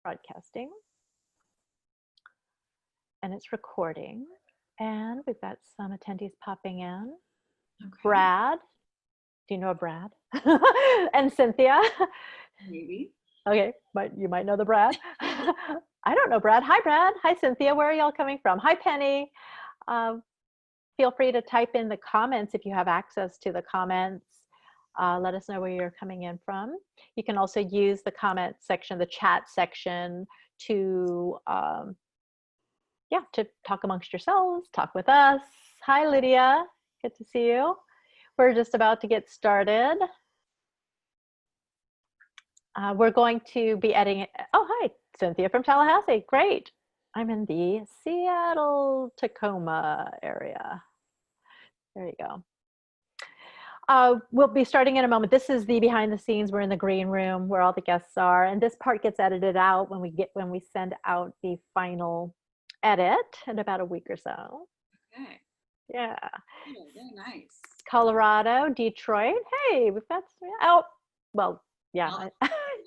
broadcasting. And it's recording. And we've got some attendees popping in. Okay. Brad. Do you know a Brad? And Cynthia. Maybe. Okay, but you might know the Brad. I don't know Brad. Hi, Brad. Hi, Cynthia. Where are y'all coming from? Hi, Penny. Feel free to type in the comments if you have access to the comments. Let us know where you're coming in from. You can also use the comment section, the chat section to, to talk amongst yourselves, talk with us. Hi, Lydia. Good to see you. We're just about to get started. We're going to be editing. Oh, hi, Cynthia from Tallahassee. Great. I'm in the Seattle, Tacoma area. There you go. We'll be starting in a moment. This is the behind the scenes. We're in the green room where all the guests are, and this part gets edited out when we send out the final edit in about a week or so. Okay. Yeah. Oh, very nice. Colorado, Detroit. Hey, we've got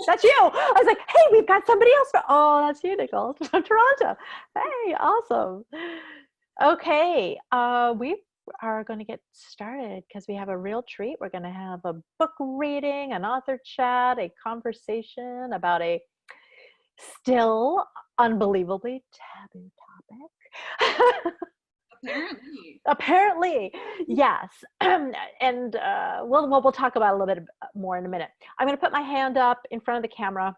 that's you. I was like, hey, we've got somebody else. That's you, Nicolle, from Toronto. Hey, awesome. Okay, we are going to get started because we have a real treat. We're going to have a book reading, an author chat, a conversation about a still unbelievably taboo topic. Apparently, yes. And we'll talk about it a little bit more in a minute. I'm going to put my hand up in front of the camera.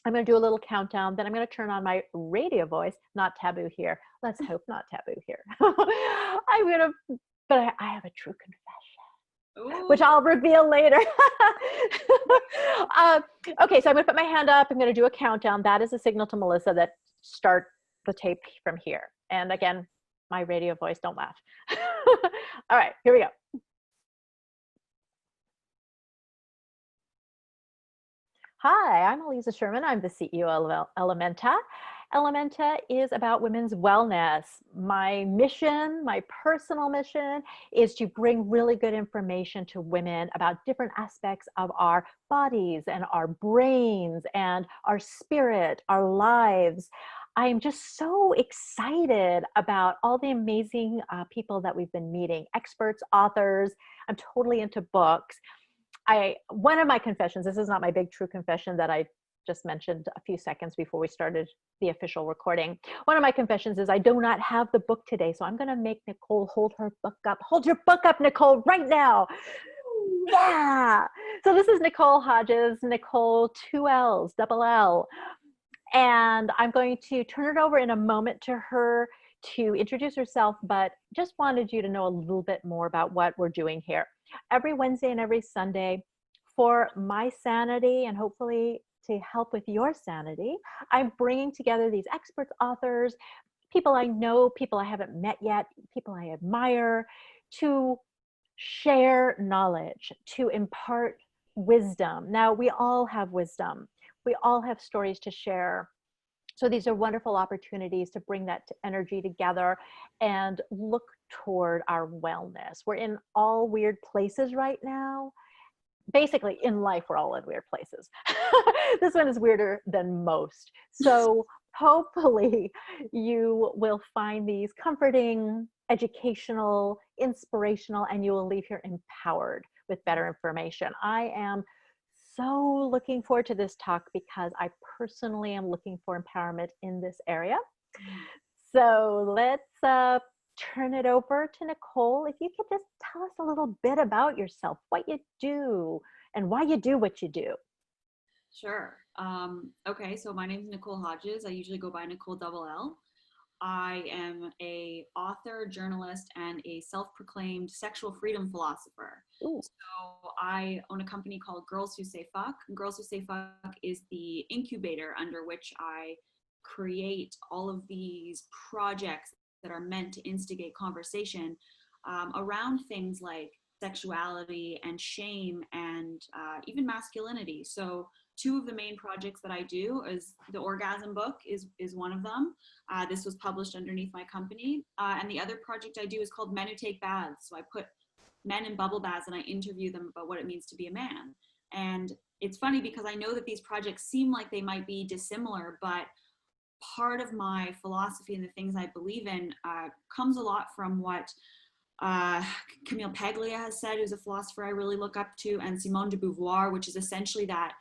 I'm going to do a little countdown. Then I'm going to turn on my radio voice. Not taboo here. Let's hope not taboo here. But I have a true confession, which I'll reveal later. Okay, so I'm going to put my hand up. I'm going to do a countdown. That is a signal to Melissa that start the tape from here. And again, my radio voice, don't laugh. All right, here we go. Hi, I'm Elisa Sherman. I'm the CEO of Ellementa. Ellementa is about women's wellness. My mission, my personal mission, is to bring really good information to women about different aspects of our bodies and our brains and our spirit, our lives. I'm just so excited about all the amazing people that we've been meeting, experts, authors. I'm totally into books. One of my confessions, this is not my big true confession that I just mentioned a few seconds before we started the official recording. One of my confessions is I do not have the book today, so I'm going to make Nicolle hold her book up. Hold your book up, Nicolle, right now. Yeah. So this is Nicolle Hodges, Nicolle, 2 L's, double L. And I'm going to turn it over in a moment to her to introduce herself, but just wanted you to know a little bit more about what we're doing here. Every Wednesday and every Sunday, for my sanity and hopefully to help with your sanity, I'm bringing together these experts, authors, people I know, people I haven't met yet, people I admire, to share knowledge, to impart wisdom. Now, we all have wisdom. We all have stories to share. So these are wonderful opportunities to bring that energy together and look toward our wellness. We're in all weird places right now. Basically, in life, we're all in weird places. This one is weirder than most. So hopefully you will find these comforting, educational, inspirational, and you will leave here empowered with better information. I am so looking forward to this talk because I personally am looking for empowerment in this area. So let's turn it over to Nicolle. If you could just tell us a little bit about yourself, what you do and why you do what you do. Sure. Okay, so my name is Nicolle Hodges. I usually go by Nicolle double L. I am a author, journalist, and a self-proclaimed sexual freedom philosopher. Ooh. So I own a company called Girls Who Say Fuck. Girls Who Say Fuck is the incubator under which I create all of these projects that are meant to instigate conversation around things like sexuality and shame and even masculinity. So 2 of the main projects that I do is the Orgasm Book is one of them. This was published underneath my company. And the other project I do is called Men Who Take Baths. So I put men in bubble baths and I interview them about what it means to be a man. And it's funny because I know that these projects seem like they might be dissimilar, but part of my philosophy and the things I believe in comes a lot from what Camille Paglia has said, who's a philosopher I really look up to, and Simone de Beauvoir, which is essentially that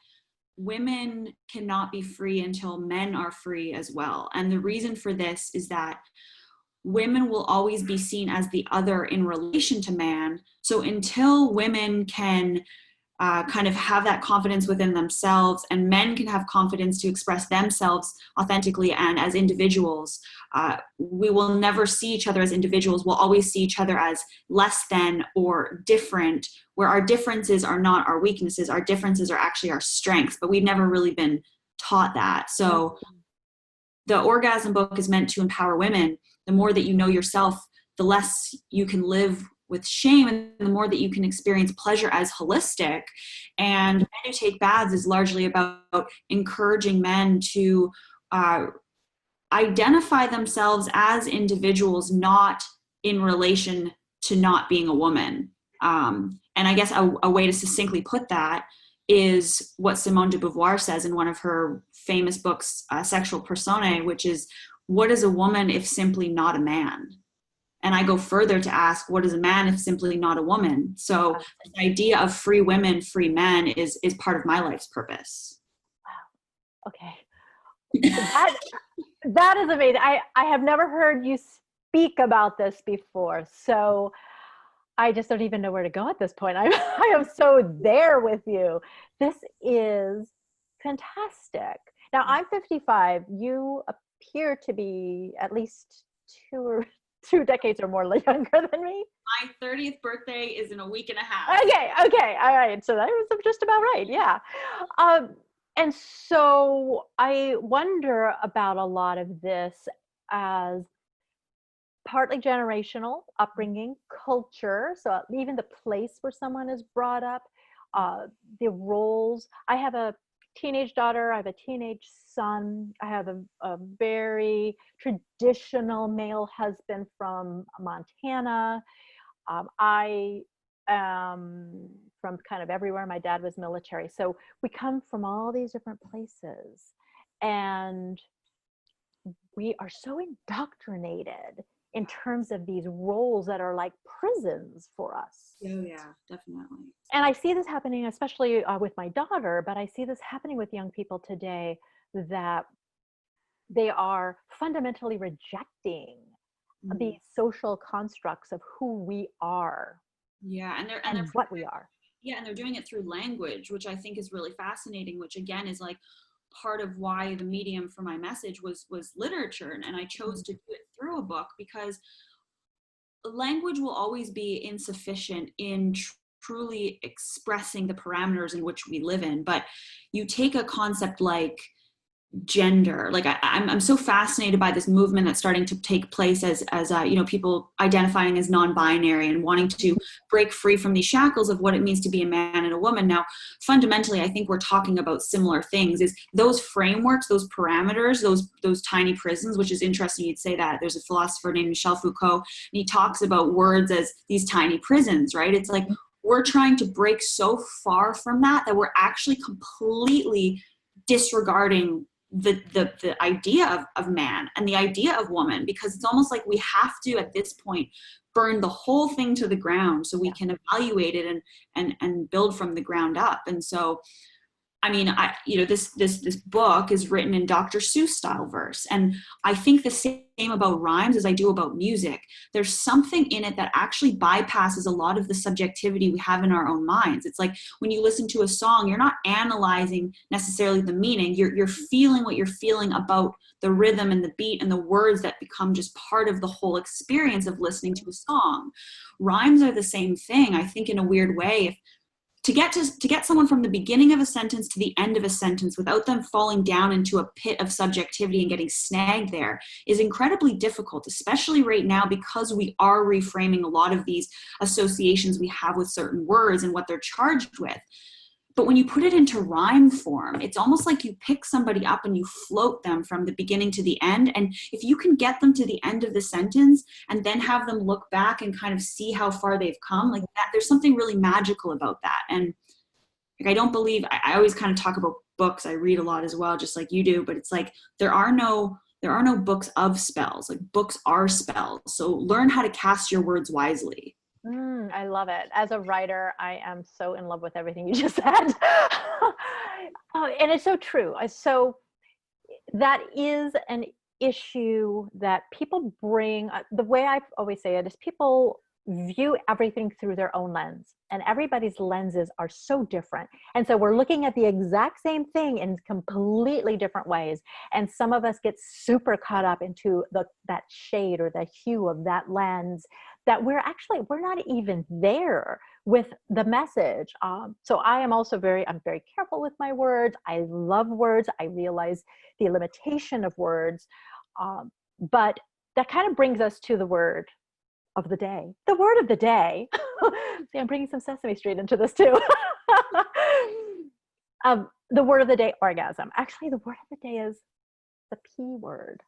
women cannot be free until men are free as well. And the reason for this is that women will always be seen as the other in relation to man. So until women can kind of have that confidence within themselves, and men can have confidence to express themselves authentically and as individuals, we will never see each other as individuals. We'll always see each other as less than or different, where our differences are not our weaknesses. Our differences are actually our strengths, but we've never really been taught that. So the Orgasm Book is meant to empower women. The more that you know yourself, the less you can live with shame, and the more that you can experience pleasure as holistic. And Men Who Take Baths is largely about encouraging men to identify themselves as individuals, not in relation to not being a woman. And I guess a way to succinctly put that is what Simone de Beauvoir says in one of her famous books, Sexual Personae, which is, what is a woman if simply not a man? And I go further to ask, what is a man if simply not a woman? So the idea of free women, free men is part of my life's purpose. Wow. Okay. That is amazing. I have never heard you speak about this before. So I just don't even know where to go at this point. I am so there with you. This is fantastic. Now I'm 55. You appear to be at least two decades or more younger than me. My 30th birthday is in a week and a half. Okay, all right. So that was just about right, yeah. And so I wonder about a lot of this as partly generational upbringing, culture, so even the place where someone is brought up, the roles. I have a teenage daughter, I have a teenage son, I have a very traditional male husband from Montana. I am from kind of everywhere. My dad was military. So we come from all these different places, and we are so indoctrinated in terms of these roles that are like prisons for us. Oh yeah, definitely. And I see this happening, especially with my daughter, but I see this happening with young people today, that they are fundamentally rejecting these social constructs of who we are. Yeah, and what we are. Yeah, and they're doing it through language, which I think is really fascinating, which again is like part of why the medium for my message was literature, and I chose to do it through a book, because language will always be insufficient in truly expressing the parameters in which we live in. But you take a concept like gender, like I'm so fascinated by this movement that's starting to take place as people identifying as non-binary and wanting to break free from these shackles of what it means to be a man and a woman. Now, fundamentally, I think we're talking about similar things. Is those frameworks, those parameters, those tiny prisons, which is interesting you'd say that. There's a philosopher named Michel Foucault, and he talks about words as these tiny prisons, right? It's like we're trying to break so far from that we're actually completely disregarding the idea of man and the idea of woman, because it's almost like we have to at this point burn the whole thing to the ground so we can evaluate it and build from the ground up. And so I mean, this book is written in Dr. Seuss style verse, and I think the same about rhymes as I do about music. There's something in it that actually bypasses a lot of the subjectivity we have in our own minds. It's like when you listen to a song, you're not analyzing necessarily the meaning. You're feeling what you're feeling about the rhythm and the beat and the words that become just part of the whole experience of listening to a song. Rhymes are the same thing, I think, in a weird way. To get someone from the beginning of a sentence to the end of a sentence without them falling down into a pit of subjectivity and getting snagged there is incredibly difficult, especially right now, because we are reframing a lot of these associations we have with certain words and what they're charged with. But when you put it into rhyme form, it's almost like you pick somebody up and you float them from the beginning to the end. And if you can get them to the end of the sentence and then have them look back and kind of see how far they've come, like that, there's something really magical about that. And Like, I don't believe, I always kind of talk about books. I read a lot as well, just like you do, but it's like, there are no books of spells. Like, books are spells. So learn how to cast your words wisely. I love it. As a writer, I am so in love with everything you just said. And it's so true. So that is an issue that people bring. The way I always say it is people view everything through their own lens, and everybody's lenses are so different. And so we're looking at the exact same thing in completely different ways. And some of us get super caught up into that shade or the hue of that lens that we're not even there with the message. So I am also I'm very careful with my words. I love words. I realize the limitation of words. But that kind of brings us to the word of the day. The word of the day. See, I'm bringing some Sesame Street into this too. The word of the day, orgasm. Actually, the word of the day is the P word.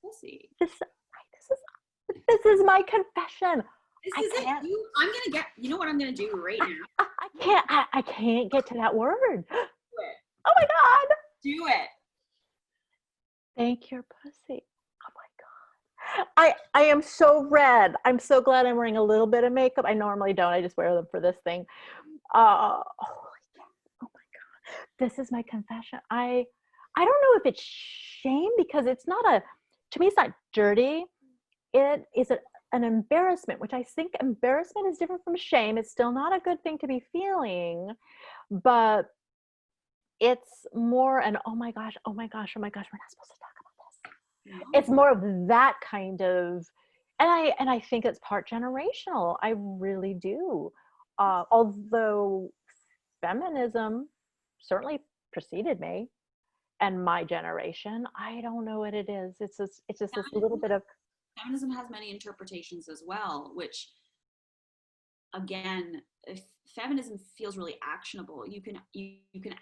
We'll see. This is my confession. This is it. I'm gonna get. You know what I'm gonna do right now? I can't get to that word. Do it. Oh my God. Do it. Thank your pussy. Oh my God. I am so red. I'm so glad I'm wearing a little bit of makeup. I normally don't. I just wear them for this thing. Oh my God. This is my confession. I don't know if it's shame, because it's not to me, it's not dirty. It is an embarrassment, which I think embarrassment is different from shame. It's still not a good thing to be feeling, but it's more an, oh my gosh, we're not supposed to talk about this. No. It's more of that kind of, and I think it's part generational. I really do. Although feminism certainly preceded me and my generation, I don't know what it is. It's just this little bit of, feminism has many interpretations as well, which, again, if feminism feels really actionable, you can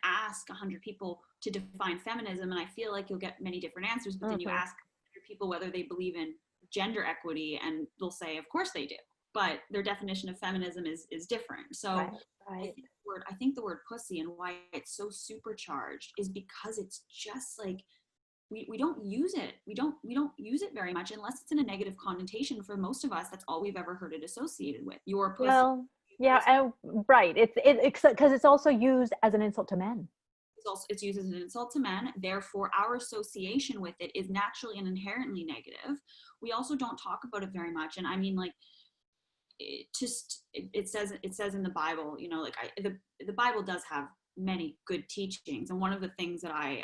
ask 100 people to define feminism, and I feel like you'll get many different answers. But then you ask 100 people whether they believe in gender equity, and they'll say, of course they do, but their definition of feminism is different. So right. I think the word pussy, and why it's so supercharged, is because it's just like, we don't use it. We don't use it very much unless it's in a negative connotation. For most of us, that's all we've ever heard it associated with. Your pussy. Well, yeah, right. It's because it's also used as an insult to men. It's used as an insult to men. Therefore, our association with it is naturally and inherently negative. We also don't talk about it very much. And I mean, like, it says in the Bible, you know, like the Bible does have many good teachings. And one of the things that I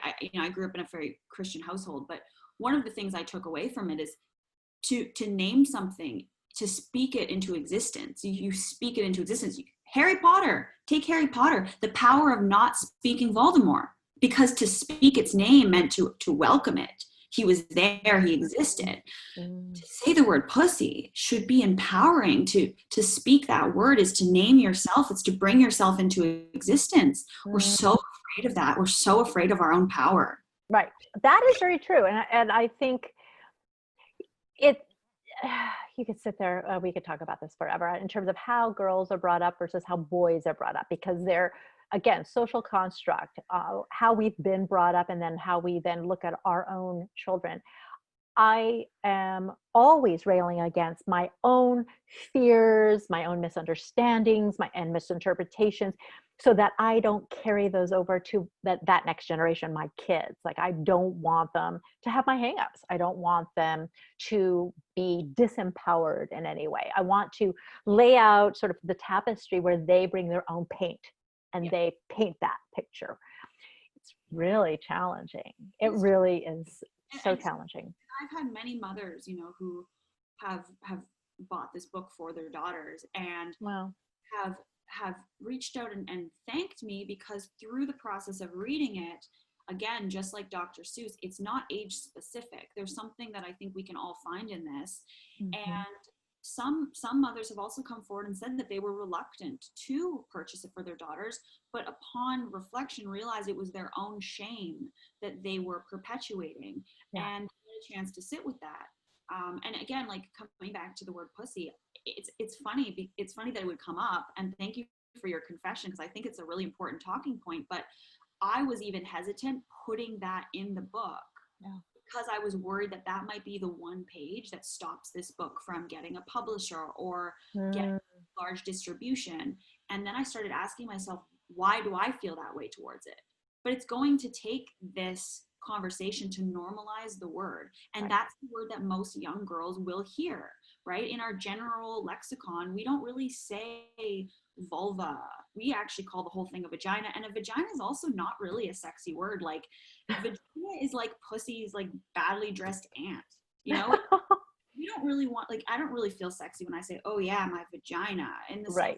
grew up in a very Christian household, but one of the things I took away from it is to name something, to speak it into existence. You speak it into existence. Harry Potter, take Harry Potter, the power of not speaking Voldemort, because to speak its name meant to welcome it. He was there, he existed. To say the word pussy should be empowering. To speak that word is to name yourself. It's to bring yourself into existence. We're so afraid of that. We're so afraid of our own power. Right. That is very true. And I think you could sit there, we could talk about this forever in terms of how girls are brought up versus how boys are brought up, because they're, again, social construct, how we've been brought up, and then how we then look at our own children. I am always railing against my own fears, my own misunderstandings, and misinterpretations, so that I don't carry those over to that next generation, my kids. Like, I don't want them to have my hangups. I don't want them to be disempowered in any way. I want to lay out sort of the tapestry where they bring their own paint and they paint that picture. It's really challenging. It really is so challenging. I've had many mothers, you know, who have bought this book for their daughters, and wow. have reached out and thanked me, because through the process of reading it, again, just like Dr. Seuss, it's not age specific. There's something that I think we can all find in this. And some mothers have also come forward and said that they were reluctant to purchase it for their daughters, but upon reflection realized it was their own shame that they were perpetuating, and had a chance to sit with that. And again, like, coming back to the word pussy, it's funny that it would come up, and thank you for your confession, because I think it's a really important talking point, but I was even hesitant putting that in the book. Yeah. Because I was worried that that might be the one page that stops this book from getting a publisher or getting large distribution. And then I started asking myself, why do I feel that way towards it? But it's going to take this conversation to normalize the word. And that's the word that most young girls will hear, right? In our general lexicon, we don't really say vulva. We actually call the whole thing a vagina. And a vagina is also not really a sexy word. Like, vagina is like pussy's like badly dressed aunt, you know? We don't really want, like, I don't really feel sexy when I say, oh yeah, my vagina. And the same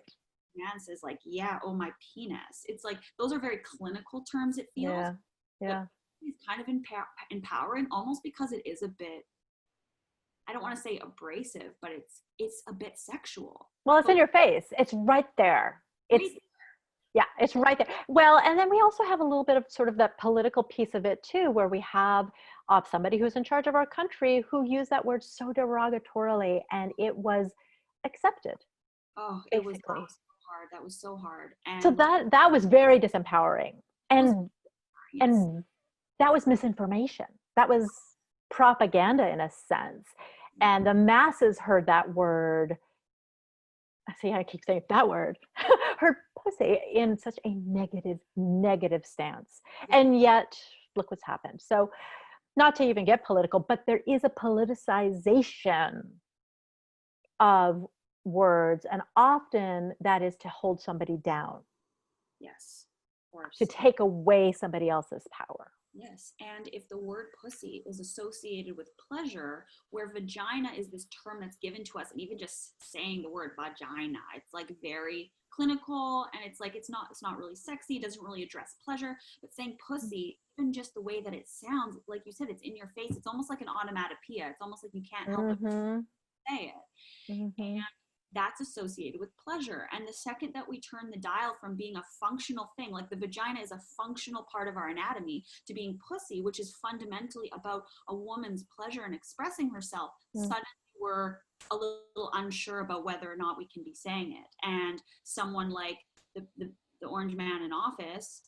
man says like, yeah, oh my penis. It's like, those are very clinical terms, it feels. Yeah. It's kind of empowering, almost because it is a bit, I don't want to say abrasive, but it's a bit sexual. Well, it's in your face. It's right there. It's right there. Well, and then we also have a little bit of sort of that political piece of it too, where we have somebody who's in charge of our country who used that word so derogatorily, and it was accepted. Oh, it was so hard. That was so hard. And so that was very disempowering. And that was misinformation. That was propaganda in a sense. And the masses heard that word. See, I keep saying that word, heard pussy in such a negative stance. And yet, look what's happened. So, not to even get political, but there is a politicization of words, and often that is to hold somebody down. Yes, of course. To take away somebody else's power. Yes, and if the word pussy is associated with pleasure, where vagina is this term that's given to us, and even just saying the word vagina, it's like very clinical, and it's like it's not really sexy, it doesn't really address pleasure. But saying pussy, even just the way that it sounds, like you said, it's in your face, it's almost like an onomatopoeia. It's almost like you can't help but say it. And that's associated with pleasure. And the second that we turn the dial from being a functional thing, like the vagina is a functional part of our anatomy, to being pussy, which is fundamentally about a woman's pleasure and expressing herself, suddenly we're a little unsure about whether or not we can be saying it. And someone like the orange man in office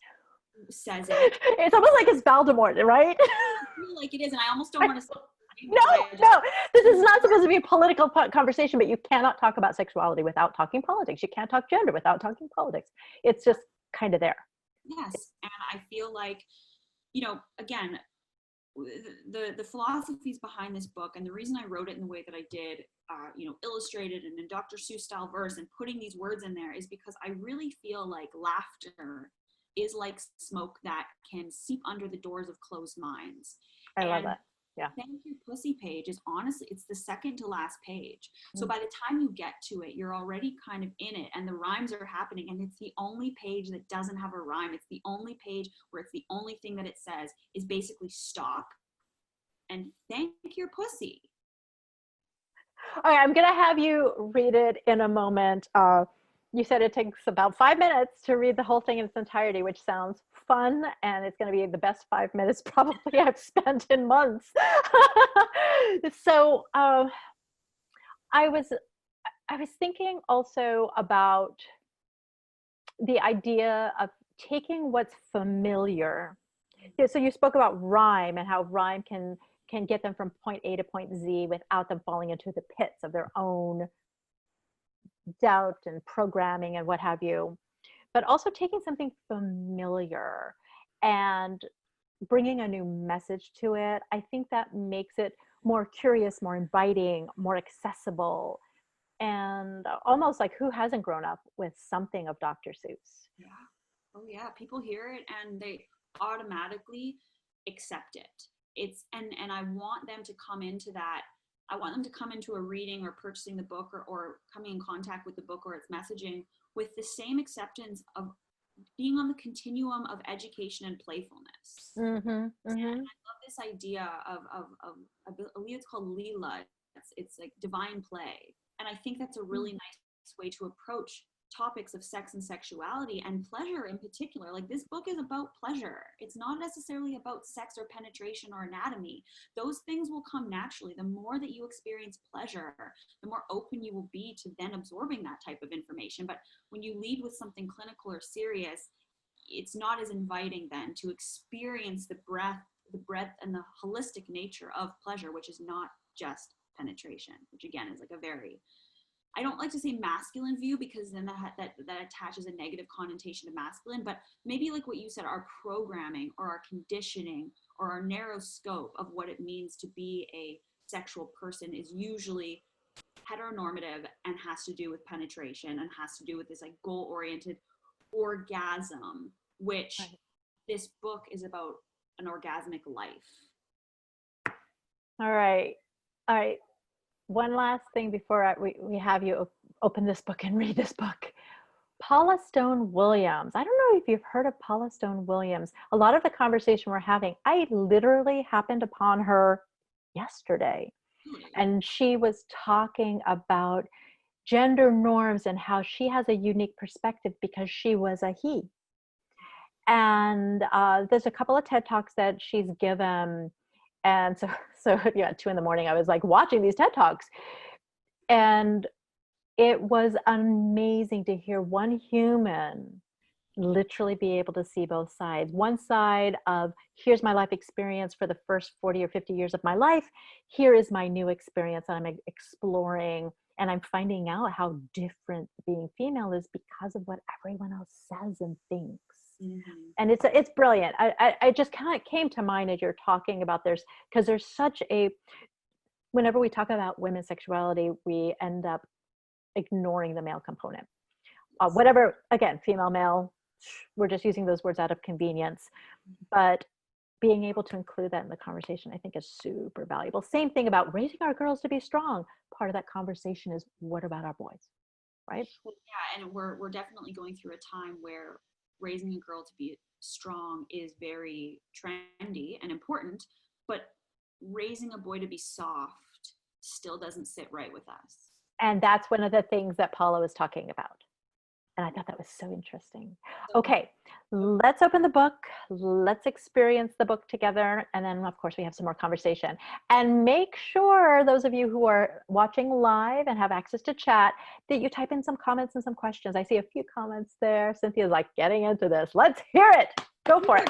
says it. It's almost like it's Voldemort, right? I feel like it is, and I almost don't want to say No, this is not supposed to be a political conversation, but you cannot talk about sexuality without talking politics. You can't talk gender without talking politics. It's just kind of there. Yes, and I feel like, again, the philosophies behind this book, and the reason I wrote it in the way that I did, illustrated and in Dr. Seuss style verse, and putting these words in there, is because I really feel like laughter is like smoke that can seep under the doors of closed minds. I love that. Yeah. Thank You Pussy page is honestly, it's the second to last page. So by the time you get to it, you're already kind of in it, and the rhymes are happening, and it's the only page that doesn't have a rhyme. It's the only page where it's the only thing that it says is basically stop and thank your pussy. Okay, I'm going to have you read it in a moment. You said it takes about 5 minutes to read the whole thing in its entirety, which sounds fun, and it's going to be the best 5 minutes probably I've spent in months. So I was thinking also about the idea of taking what's familiar. So you spoke about rhyme and how rhyme can get them from point A to point Z without them falling into the pits of their own doubt and programming and what have you, but also taking something familiar and bringing a new message to it. I think that makes it more curious, more inviting, more accessible, and almost like, who hasn't grown up with something of Dr. Seuss? Yeah. Oh yeah, people hear it and they automatically accept it. And I want them to come into that. I want them to come into a reading or purchasing the book or coming in contact with the book or its messaging with the same acceptance of being on the continuum of education and playfulness. And I love this idea of I believe it's called Leela. It's like divine play. And I think that's a really nice way to approach topics of sex and sexuality and pleasure in particular. Like, this book is about pleasure. It's not necessarily about sex or penetration or anatomy. Those things will come naturally. The more that you experience pleasure, the more open you will be to then absorbing that type of information. But when you lead with something clinical or serious, it's not as inviting then to experience the breadth and the holistic nature of pleasure, which is not just penetration, which again is like a very, I don't like to say masculine view, because then that attaches a negative connotation to masculine, but maybe like what you said, our programming or our conditioning or our narrow scope of what it means to be a sexual person is usually heteronormative and has to do with penetration and has to do with this like goal-oriented orgasm, which this book is about an orgasmic life. All right. One last thing before we have you open this book and read this book. Paula Stone Williams. I don't know if you've heard of Paula Stone Williams. A lot of the conversation we're having, I literally happened upon her yesterday. And she was talking about gender norms and how she has a unique perspective because she was a he. And there's a couple of TED Talks that she's given. And so yeah, at 2 a.m, I was like watching these TED Talks. And it was amazing to hear one human literally be able to see both sides. One side of, here's my life experience for the first 40 or 50 years of my life. Here is my new experience that I'm exploring. And I'm finding out how different being female is because of what everyone else says and thinks. Mm-hmm. And it's brilliant. I just kind of came to mind as you're talking about this, because there's such a, whenever we talk about women's sexuality, we end up ignoring the male component. Whatever, again, female, male, we're just using those words out of convenience. But being able to include that in the conversation, I think, is super valuable. Same thing about raising our girls to be strong. Part of that conversation is, what about our boys, right? Well, yeah, and we're definitely going through a time where raising a girl to be strong is very trendy and important, but raising a boy to be soft still doesn't sit right with us. And that's one of the things that Paula was talking about. And I thought that was so interesting. Okay, let's open the book. Let's experience the book together. And then, of course, we have some more conversation. And make sure, those of you who are watching live and have access to chat, that you type in some comments and some questions. I see a few comments there. Cynthia's like, getting into this. Let's hear it. Go for it.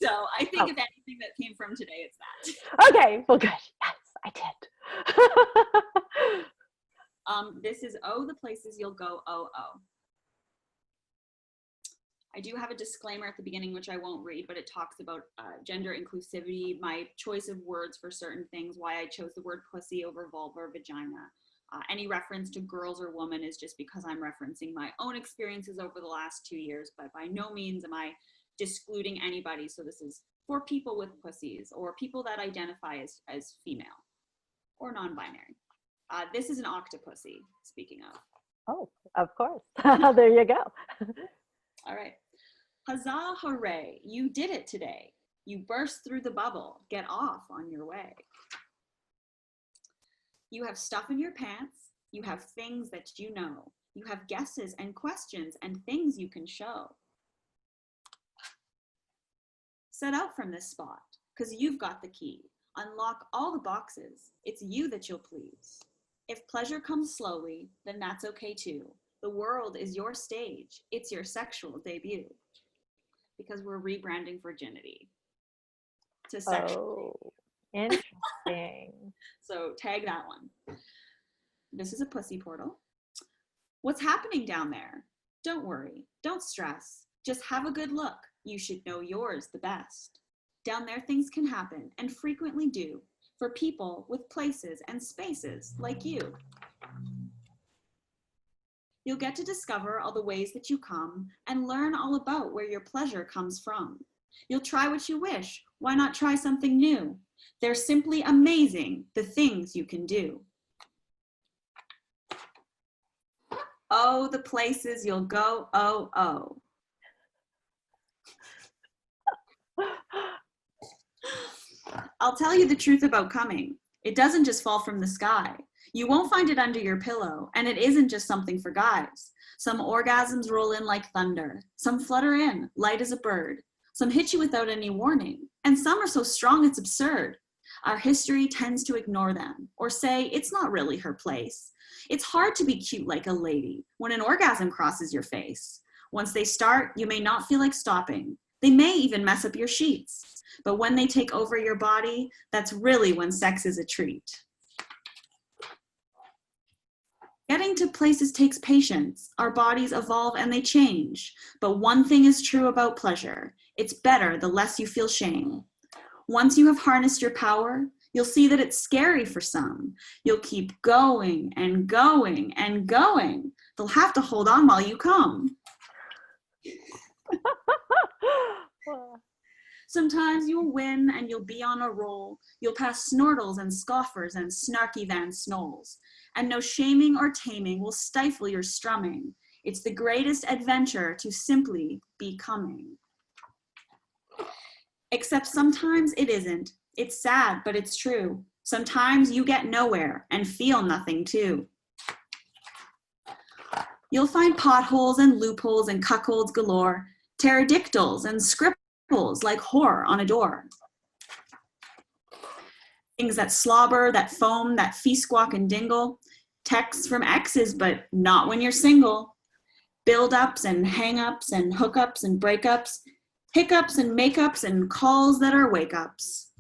So I think if anything that came from today, it's that. Okay, well, good. Yes, I did. This is the places you'll go, I do have a disclaimer at the beginning, which I won't read, but it talks about gender inclusivity, my choice of words for certain things, why I chose the word pussy over vulva or vagina. Any reference to girls or woman is just because I'm referencing my own experiences over the last 2 years, but by no means am I discluding anybody. So this is for people with pussies or people that identify as female or non-binary. This is an octopussy, speaking of. Oh, of course. There you go. All right. Huzzah, hooray, you did it today. You burst through the bubble. Get off on your way. You have stuff in your pants. You have things that you know. You have guesses and questions and things you can show. Set out from this spot, because you've got the key. Unlock all the boxes. It's you that you'll please. If pleasure comes slowly, then that's okay too. The world is your stage. It's your sexual debut. Because we're rebranding virginity to sexual. Oh, interesting. So tag that one. This is a pussy portal. What's happening down there? Don't worry. Don't stress. Just have a good look. You should know yours the best. Down there things can happen, and frequently do, for people with places and spaces like you. You'll get to discover all the ways that you come and learn all about where your pleasure comes from. You'll try what you wish. Why not try something new? They're simply amazing, the things you can do. Oh, the places you'll go, oh. I'll tell you the truth about coming. It doesn't just fall from the sky. You won't find it under your pillow, and it isn't just something for guys. Some orgasms roll in like thunder. Some flutter in, light as a bird. Some hit you without any warning, and some are so strong it's absurd. Our history tends to ignore them, or say it's not really her place. It's hard to be cute like a lady when an orgasm crosses your face. Once they start, you may not feel like stopping. They may even mess up your sheets. But when they take over your body, that's really when sex is a treat. Getting to places takes patience. Our bodies evolve and they change. But one thing is true about pleasure. It's better the less you feel shame. Once you have harnessed your power, you'll see that it's scary for some. You'll keep going and going and going. They'll have to hold on while you come. Sometimes you'll win and you'll be on a roll. You'll pass snortles and scoffers and snarky Van Snolls. And no shaming or taming will stifle your strumming. It's the greatest adventure to simply be coming. Except sometimes it isn't. It's sad, but it's true. Sometimes you get nowhere and feel nothing too. You'll find potholes and loopholes and cuckolds galore, pterodactyls and scribbles like whore on a door. Things that slobber, that foam, that fee squawk and dingle. Texts from exes, but not when you're single. Build-ups and hang-ups and hookups and breakups. Hiccups and makeups and calls that are wake-ups.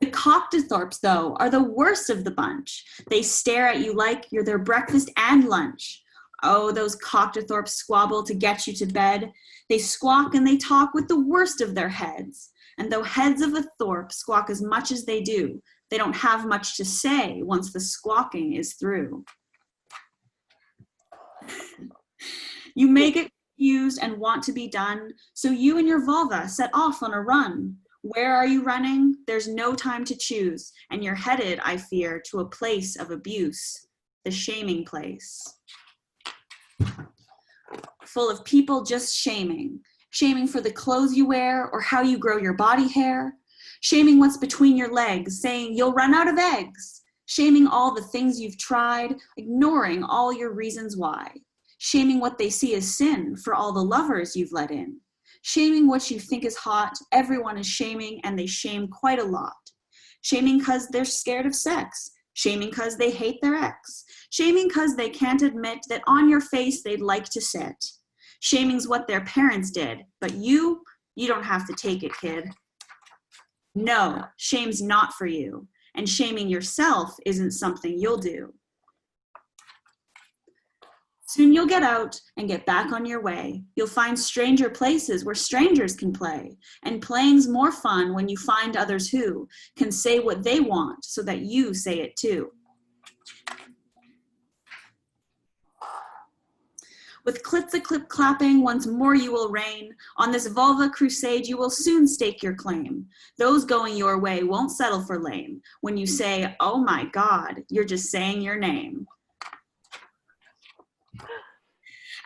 The cocktathorpes, though, are the worst of the bunch. They stare at you like you're their breakfast and lunch. Oh, those cocktathorpes squabble to get you to bed. They squawk and they talk with the worst of their heads. And though heads of a thorpe squawk as much as they do, they don't have much to say once the squawking is through. You may get confused and want to be done, so you and your vulva set off on a run. Where are you running? There's no time to choose, and you're headed, I fear, to a place of abuse, the shaming place. Full of people just shaming. Shaming for the clothes you wear or how you grow your body hair. Shaming what's between your legs, saying you'll run out of eggs. Shaming all the things you've tried, ignoring all your reasons why. Shaming what they see as sin for all the lovers you've let in. Shaming what you think is hot, everyone is shaming and they shame quite a lot. Shaming because they're scared of sex. Shaming because they hate their ex. Shaming because they can't admit that on your face they'd like to sit. Shaming's what their parents did, but you don't have to take it, kid. No, shame's not for you, and shaming yourself isn't something you'll do. Soon you'll get out and get back on your way. You'll find stranger places where strangers can play, and playing's more fun when you find others who can say what they want so that you say it too. With clip clapping, once more you will reign. On this vulva crusade, you will soon stake your claim. Those going your way won't settle for lame. When you say, oh my God, you're just saying your name.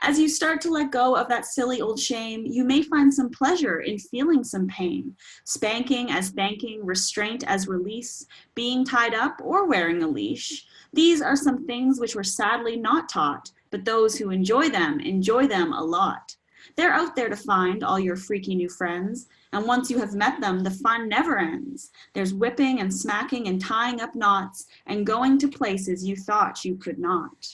As you start to let go of that silly old shame, you may find some pleasure in feeling some pain. Spanking as thanking, restraint as release, being tied up or wearing a leash. These are some things which were sadly not taught, but those who enjoy them a lot. They're out there to find all your freaky new friends, and once you have met them, the fun never ends. There's whipping and smacking and tying up knots and going to places you thought you could not.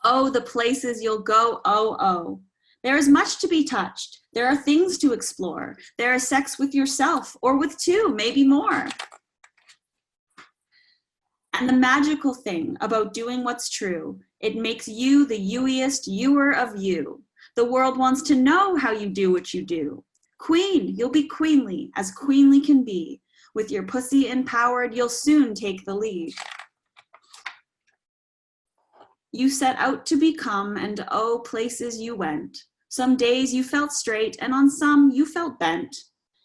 Oh, the places you'll go, oh, oh. There is much to be touched. There are things to explore. There is sex with yourself, or with two, maybe more. And the magical thing about doing what's true, it makes you the youiest youer of you. The world wants to know how you do what you do. Queen, you'll be queenly, as queenly can be. With your pussy empowered, you'll soon take the lead. You set out to become, and oh, places you went. Some days you felt straight, and on some you felt bent.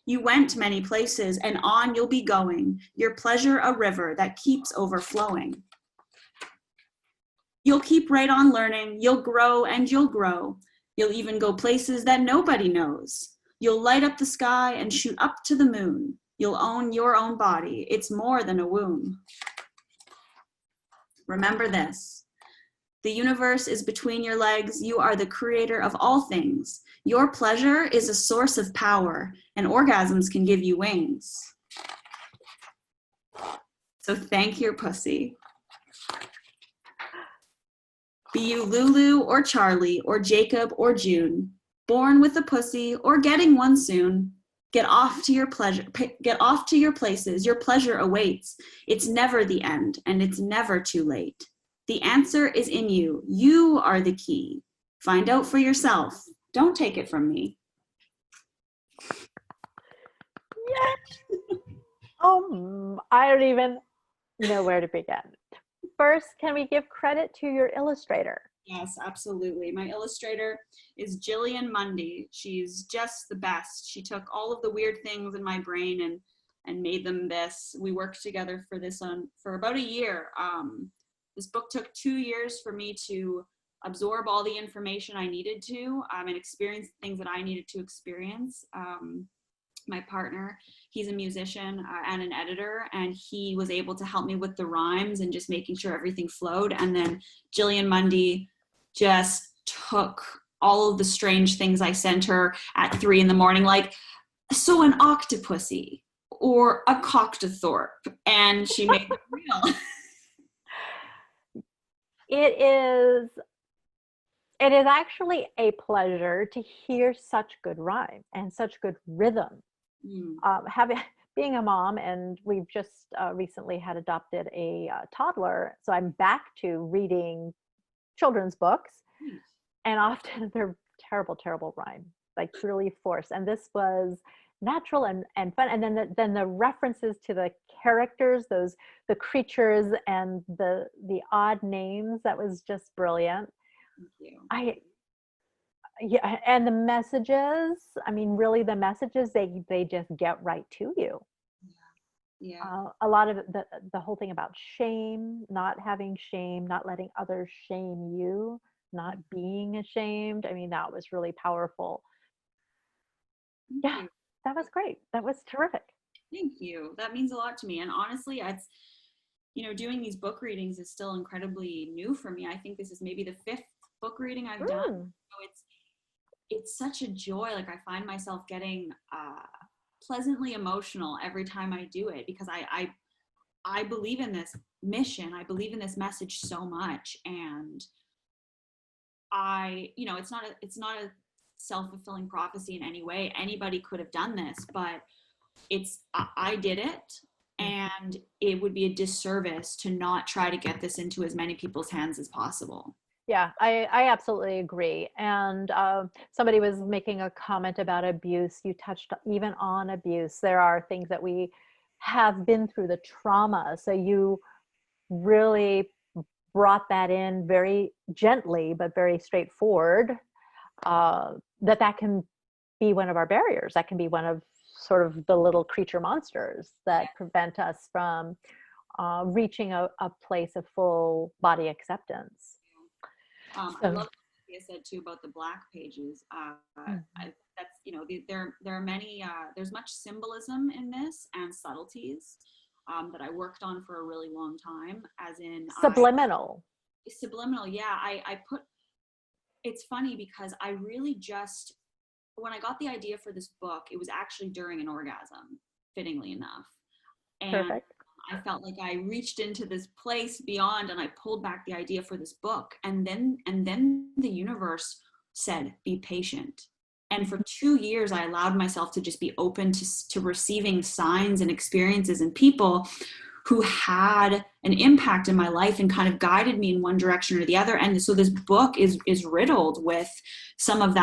You went many places, and on you'll be going, your pleasure a river that keeps overflowing. You'll keep right on learning, you'll grow and you'll grow. You'll even go places that nobody knows. You'll light up the sky and shoot up to the moon. You'll own your own body. It's more than a womb. Remember this. The universe is between your legs. You are the creator of all things. Your pleasure is a source of power, and orgasms can give you wings. So thank your pussy. Be you Lulu or Charlie or Jacob or June, born with a pussy or getting one soon, get off to your pleasure, get off to your places. Your pleasure awaits. It's never the end, and it's never too late. The answer is in you. You are the key. Find out for yourself. Don't take it from me. Yes. I don't even know where to begin. First, can we give credit to your illustrator? Yes, absolutely. My illustrator is Jillian Mundy. She's just the best. She took all of the weird things in my brain and made them this. We worked together for this for about a year. This book took 2 years for me to absorb all the information I needed to and experience things that I needed to experience. My partner, he's a musician and an editor, and he was able to help me with the rhymes and just making sure everything flowed. And then Jillian Mundy just took all of the strange things I sent her at 3 a.m, like, so an octopussy or a coctothorpe, and she made it real. It is actually a pleasure to hear such good rhyme and such good rhythm. Being a mom, and we've just recently had adopted a toddler, so I'm back to reading children's books, and often they're terrible rhyme, like truly forced. And this was natural and fun. And then the references to the characters, the creatures and the odd names, that was just brilliant. Thank you. Yeah, and the messages, I mean, really the messages, they just get right to you. Yeah. A lot of the whole thing about shame, not having shame, not letting others shame you, not being ashamed. I mean, that was really powerful. Yeah, that was great. That was terrific. Thank you. That means a lot to me. And honestly, it's, doing these book readings is still incredibly new for me. I think this is maybe the 5th book reading I've done. So it's such a joy. Like, I find myself getting pleasantly emotional every time I do it, because I believe in this mission. I believe in this message so much. And it's not a self-fulfilling prophecy in any way. Anybody could have done this, but I did it, and it would be a disservice to not try to get this into as many people's hands as possible. Yeah, I absolutely agree. And somebody was making a comment about abuse. You touched even on abuse. There are things that we have been through, the trauma. So you really brought that in very gently, but very straightforward, that can be one of our barriers. That can be one of sort of the little creature monsters that prevent us from reaching a place of full body acceptance. I love what you said too about the black pages. There are many, there's much symbolism in this and subtleties that I worked on for a really long time, as in subliminal. Yeah. It's funny because I really just, when I got the idea for this book, it was actually during an orgasm, fittingly enough. And Perfect. I felt like I reached into this place beyond, and I pulled back the idea for this book. And then the universe said, be patient. And for 2 years, I allowed myself to just be open to receiving signs and experiences and people who had an impact in my life and kind of guided me in one direction or the other. And so this book is riddled with some of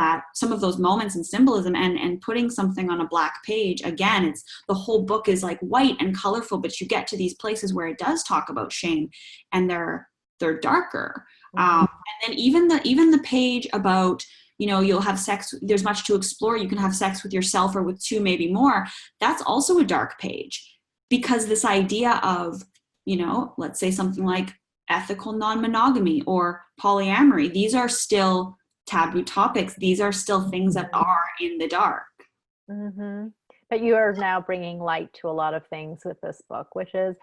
those moments and symbolism, and putting something on a black page. Again, it's the whole book is like white and colorful, but you get to these places where it does talk about shame, and they're darker. And then even the page about, you'll have sex, there's much to explore. You can have sex with yourself or with 2, maybe more. That's also a dark page. Because this idea of, let's say something like ethical non-monogamy or polyamory, these are still taboo topics. These are still things that are in the dark. But you are now bringing light to a lot of things with this book, which is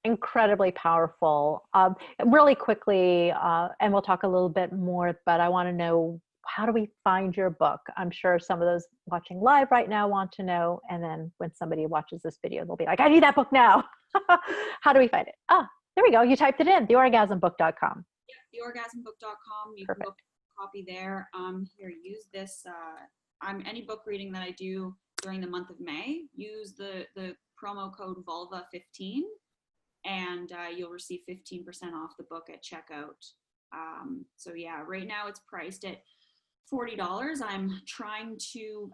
incredibly powerful. Really quickly, and we'll talk a little bit more, but I want to know, how do we find your book? I'm sure some of those watching live right now want to know. And then when somebody watches this video, they'll be like, I need that book now. How do we find it? Ah, there we go. You typed it in, theorgasmbook.com. Yeah, theorgasmbook.com. You Perfect. can book a copy there. Here, use this. Any book reading that I do during the month of May, use the promo code vulva15, and you'll receive 15% off the book at checkout. So yeah, right now it's priced at $40. I'm trying to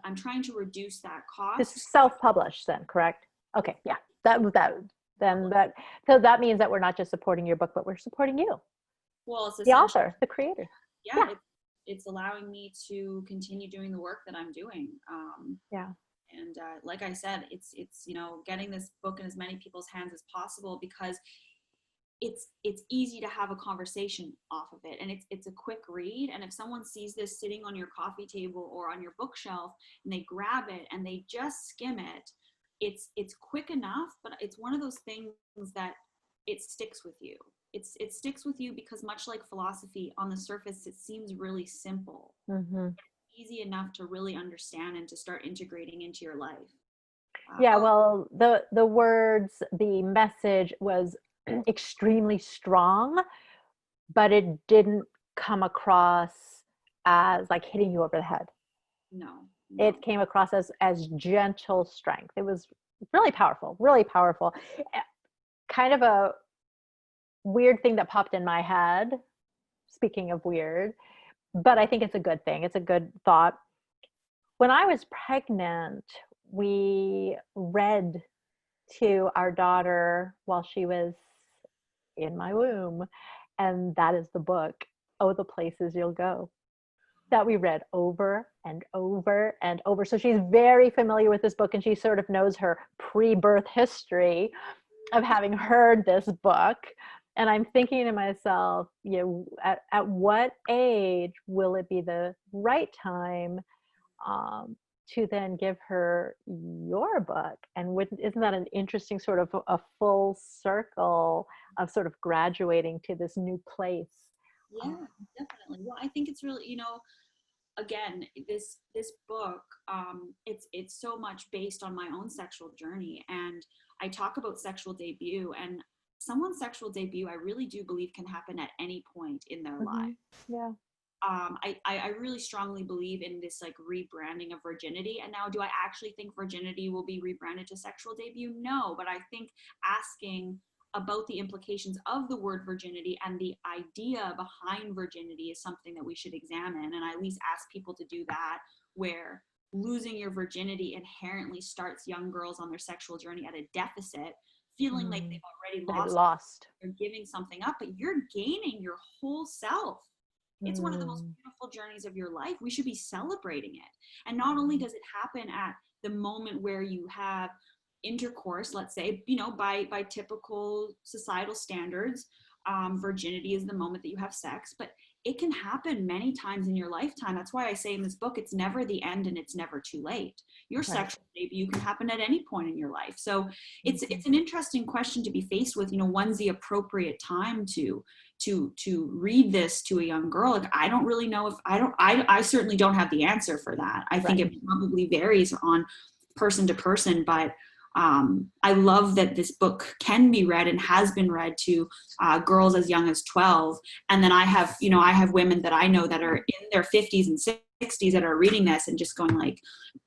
reduce that cost. It's self-published then, correct? Okay, yeah. So that means that we're not just supporting your book, but we're supporting you. Well, it's the author, the creator. Yeah. It's allowing me to continue doing the work that I'm doing. And like I said, it's getting this book in as many people's hands as possible, because it's easy to have a conversation off of it, and it's a quick read. And if someone sees this sitting on your coffee table or on your bookshelf and they grab it and they just skim it, it's quick enough, but it's one of those things that it sticks with you. It sticks with you because, much like philosophy, on the surface it seems really simple. Easy enough to really understand and to start integrating into your life. Well, the words, the message was extremely strong, but it didn't come across as like hitting you over the head. No. It came across as gentle strength. It was really powerful, really powerful. Kind of a weird thing that popped in my head, speaking of weird, but I think it's a good thing. It's a good thought. When I was pregnant, we read to our daughter while she was in my womb, and that is the book, Oh, the Places You'll Go, that we read over and over and over. So she's very familiar with this book, and she sort of knows her pre-birth history of having heard this book. And I'm thinking to myself, at what age will it be the right time to then give her your book? And isn't that an interesting sort of a full circle of sort of graduating to this new place? Yeah, definitely. Well, I think it's really, again, this book, it's so much based on my own sexual journey, and I talk about sexual debut, and someone's sexual debut, I really do believe, can happen at any point in their life. Yeah. I really strongly believe in this like rebranding of virginity. And now, do I actually think virginity will be rebranded to sexual debut? No, but I think asking about the implications of the word virginity and the idea behind virginity is something that we should examine. And I at least ask people to do that, where losing your virginity inherently starts young girls on their sexual journey at a deficit, feeling like they've already lost. They're giving something up, but you're gaining your whole self. It's one of the most beautiful journeys of your life. We should be celebrating it. And not only does it happen at the moment where you have intercourse, let's say, by typical societal standards, virginity is the moment that you have sex, but it can happen many times in your lifetime. That's why I say in this book, it's never the end and it's never too late. Your sexual debut can happen at any point in your life. So it's an interesting question to be faced with. When's the appropriate time to read this to a young girl? Like, I don't really know I certainly don't have the answer for that. I think it probably varies on person to person, but I love that this book can be read and has been read to girls as young as 12. And then I have women that I know that are in their 50s and 60s that are reading this and just going like,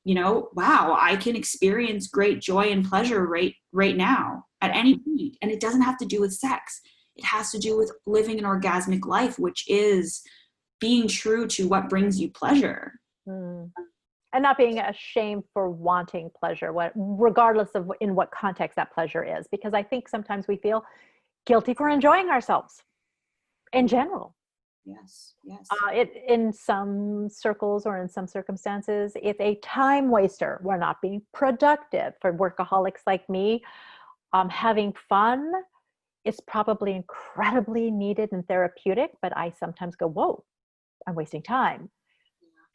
wow, I can experience great joy and pleasure right now at any point. And it doesn't have to do with sex. It has to do with living an orgasmic life, which is being true to what brings you pleasure. And not being ashamed for wanting pleasure, regardless of in what context that pleasure is. Because I think sometimes we feel guilty for enjoying ourselves in general. Yes. In some circles or in some circumstances, it's a time waster. We're not being productive. For workaholics like me, having fun is probably incredibly needed and therapeutic, but I sometimes go, whoa, I'm wasting time.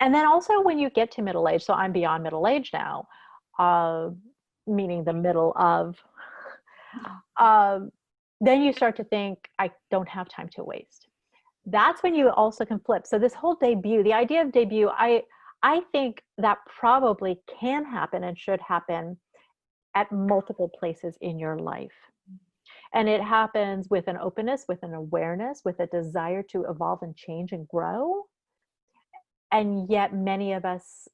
And then also when you get to middle age, so I'm beyond middle age now, uh, meaning the middle of, then you start to think, I don't have time to waste. That's when you also can flip. So this whole debut, the idea of debut, I think that probably can happen and should happen at multiple places in your life. And it happens with an openness, with an awareness, with a desire to evolve and change and grow. And yet many of us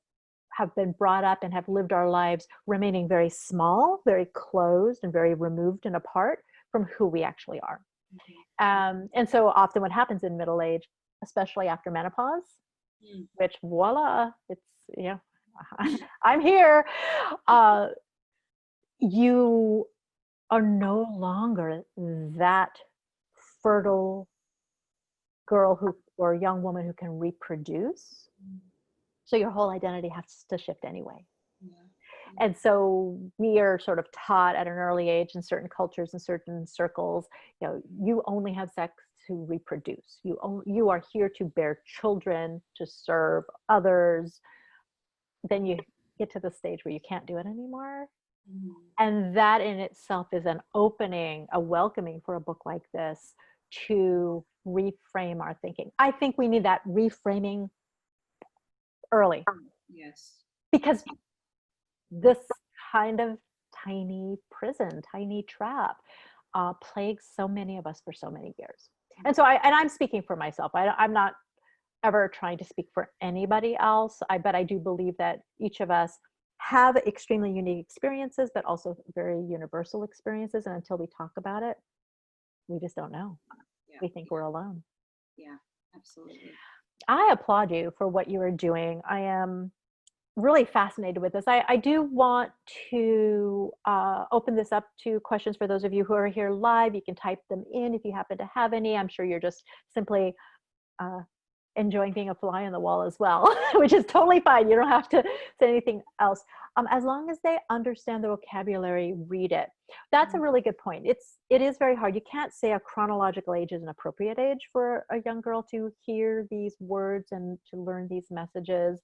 have been brought up and have lived our lives remaining very small, very closed, and very removed and apart from who we actually are. And so often what happens in middle age, especially after menopause, which voila, it's, I'm here. You are no longer that fertile girl or young woman who can reproduce. So your whole identity has to shift anyway. And so we are sort of taught at an early age in certain cultures and certain circles, you only have sex to reproduce. You are here to bear children, to serve others. Then you get to the stage where you can't do it anymore. And that in itself is an opening, a welcoming for a book like this to reframe our thinking. I think we need that reframing early. Yes. Because this kind of tiny prison, tiny trap plagues so many of us for so many years. And so I'm speaking for myself. I'm not ever trying to speak for anybody else. But I do believe that each of us have extremely unique experiences, but also very universal experiences. And until we talk about it, we just don't know. Yeah. We think we're alone. Yeah, absolutely. I applaud you for what you are doing. I am really fascinated with this. I do want to open this up to questions for those of you who are here live. You can type them in if you happen to have any. I'm sure you're just simply enjoying being a fly on the wall as well, which is totally fine. You don't have to say anything else. As long as they understand the vocabulary, read it. That's a really good point. It is very hard. You can't say a chronological age is an appropriate age for a young girl to hear these words and to learn these messages.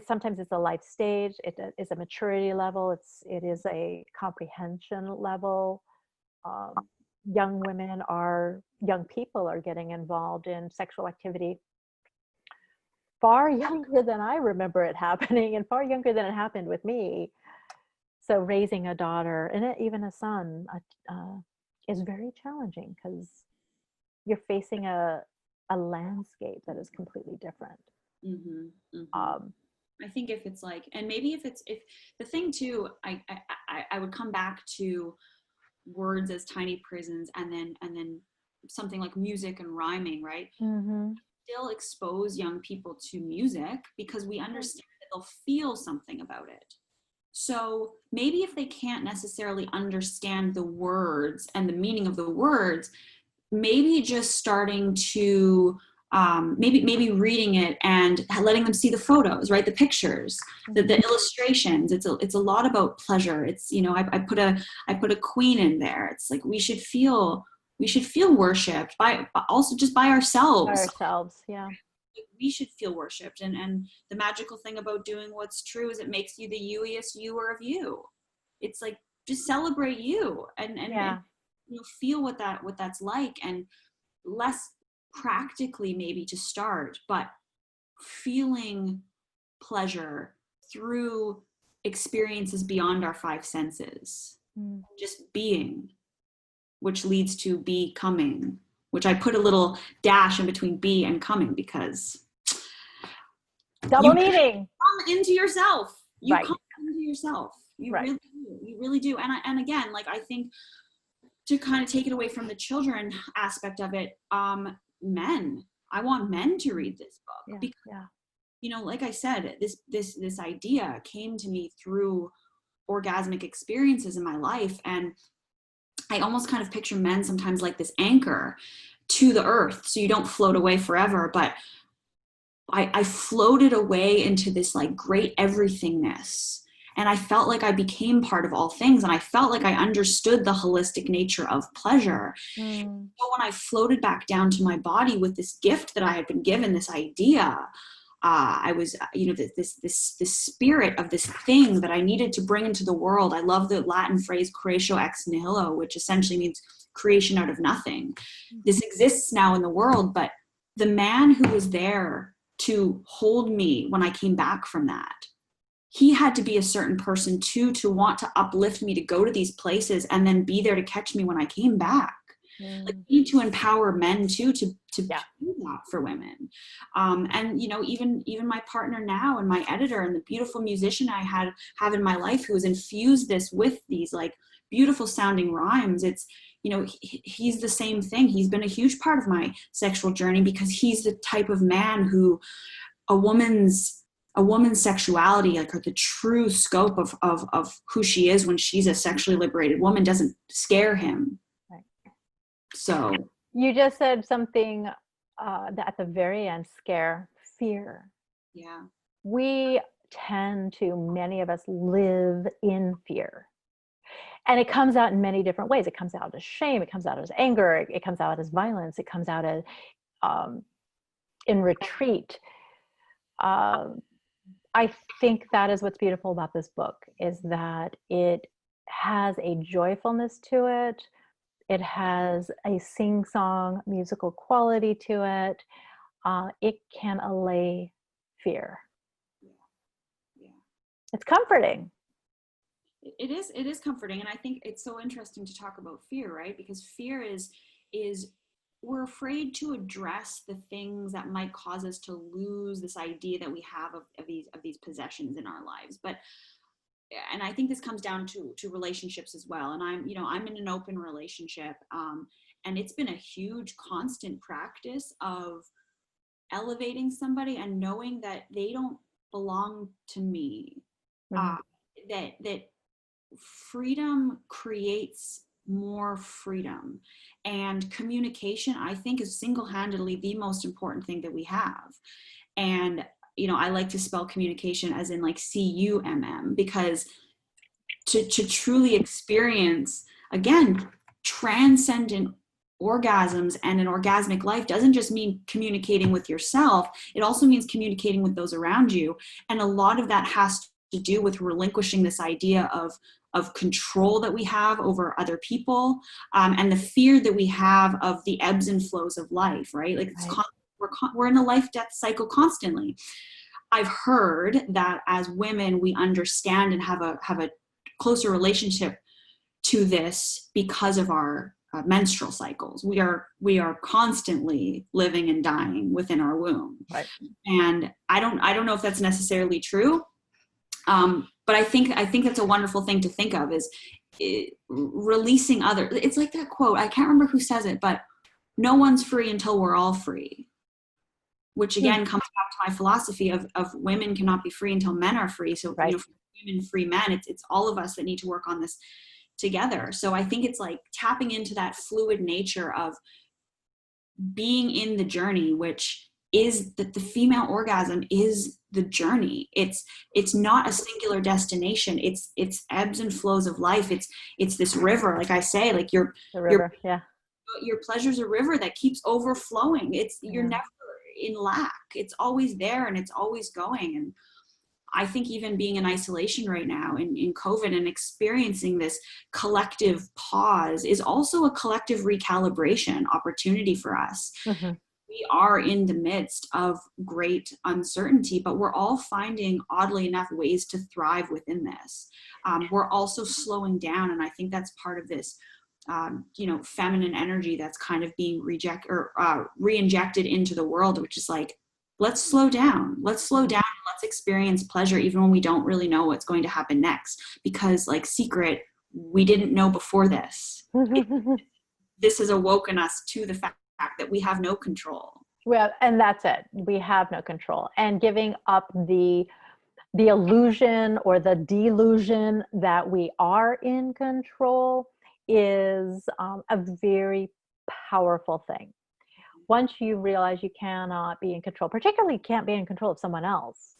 Sometimes it's a life stage. It is a maturity level. It is a comprehension level. Young people are getting involved in sexual activity far younger than I remember it happening, and far younger than it happened with me. So raising a daughter and even a son is very challenging because you're facing a landscape that is completely different. I think if it's like, and maybe if the thing too, I would come back to words as tiny prisons, and then something like music and rhyming, right? Still expose young people to music because we understand that they'll feel something about it. So maybe if they can't necessarily understand the words and the meaning of the words, maybe just starting to maybe reading it and letting them see the photos, right? The pictures, the illustrations. It's a lot about pleasure. It's, I put a queen in there. It's like we should feel worshipped also just by ourselves. Yeah. We should feel worshipped. And the magical thing about doing what's true is it makes you the youiest youer of you. It's like, just celebrate you and feel what that's like, and less practically maybe to start, but feeling pleasure through experiences beyond our five senses. Just being, which leads to becoming, which I put a little dash in between be and coming because double meaning. Come into yourself. You right. come into yourself. You right. really do. You really do. And again, like I think to kind of take it away from the children aspect of it, men. I want men to read this book because, like I said, this idea came to me through orgasmic experiences in my life, and I almost kind of picture men sometimes like this anchor to the earth, so you don't float away forever. But I floated away into this like great everythingness, and I felt like I became part of all things, and I felt like I understood the holistic nature of pleasure. Mm. So when I floated back down to my body with this gift that I had been given, this idea, I was, this spirit of this thing that I needed to bring into the world. I love the Latin phrase "creatio ex nihilo," which essentially means creation out of nothing. This exists now in the world, but the man who was there to hold me when I came back from that, he had to be a certain person too, to want to uplift me, to go to these places and then be there to catch me when I came back. Like, we need to empower men too to Yeah. do that for women. And even my partner now, and my editor, and the beautiful musician I have in my life, who has infused this with these like beautiful sounding rhymes. It's, he's the same thing. He's been a huge part of my sexual journey, because he's the type of man who a woman's sexuality, like, or the true scope of who she is when she's a sexually liberated woman, doesn't scare him. Right. So You just said something that at the very end, fear. yeah. We tend to, many of us, live in fear. And it comes out in many different ways. It comes out as shame. It comes out as anger. It comes out as violence. It comes out as in retreat. I think that is what's beautiful about this book, is that it has a joyfulness to it. It has a sing-song musical quality to it. It can allay fear. Yeah. It's comforting. It is comforting. And I think it's so interesting to talk about fear, right? Because fear is we're afraid to address the things that might cause us to lose this idea that we have of these possessions in our lives. And I think this comes down to relationships as well. And I'm in an open relationship, and it's been a huge constant practice of elevating somebody and knowing that they don't belong to me. Mm-hmm. That freedom creates more freedom, and communication, I think, is single-handedly the most important thing that we have. And I like to spell communication as in like CUMM, because to truly experience, again, transcendent orgasms and an orgasmic life doesn't just mean communicating with yourself. It also means communicating with those around you. And a lot of that has to do with relinquishing this idea of control that we have over other people, and the fear that we have of the ebbs and flows of life, right? Like, it's we're in a life-death cycle constantly. I've heard that as women, we understand and have a closer relationship to this because of our menstrual cycles. We are constantly living and dying within our womb. Right. And I don't know if that's necessarily true. But I think that's a wonderful thing to think of, is releasing other. It's like that quote, I can't remember who says it, but no one's free until we're all free, which again comes back to my philosophy of women cannot be free until men are free. So, right. For women, free men, it's all of us that need to work on this together. So I think it's like tapping into that fluid nature of being in the journey, which is that the female orgasm is the journey. It's not a singular destination. It's ebbs and flows of life. It's this river, like I say, like your pleasure's a river that keeps overflowing. You're never in lack. It's always there, and it's always going. And I think even being in isolation right now in COVID and experiencing this collective pause is also a collective recalibration opportunity for us. Mm-hmm. We are in the midst of great uncertainty, but we're all finding, oddly enough, ways to thrive within this. We're also slowing down, and I think that's part of this, feminine energy that's kind of being re-injected into the world, which is like, let's slow down. Let's experience pleasure even when we don't really know what's going to happen next. Because, like Secret, we didn't know before this. This has awoken us to the fact that we have no control. Well, and that's it. We have no control. And giving up the illusion or the delusion that we are in control is a very powerful thing. Once you realize you cannot be in control, particularly can't be in control of someone else,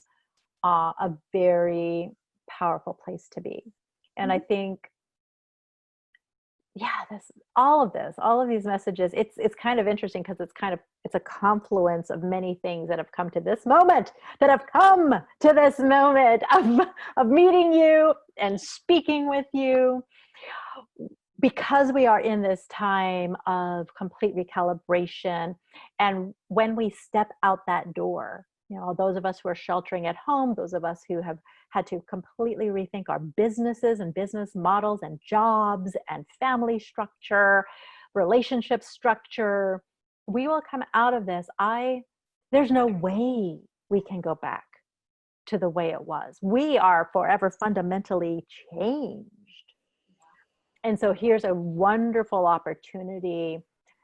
a very powerful place to be. And I think, yeah, all of these messages, it's kind of interesting because it's a confluence of many things that have come to this moment, of meeting you and speaking with you, because we are in this time of complete recalibration. And when we step out that door, those of us who are sheltering at home, those of us who have had to completely rethink our businesses and business models and jobs and family structure, relationship structure, we will come out of this. There's no way we can go back to the way it was. We are forever fundamentally changed. And so here's a wonderful opportunity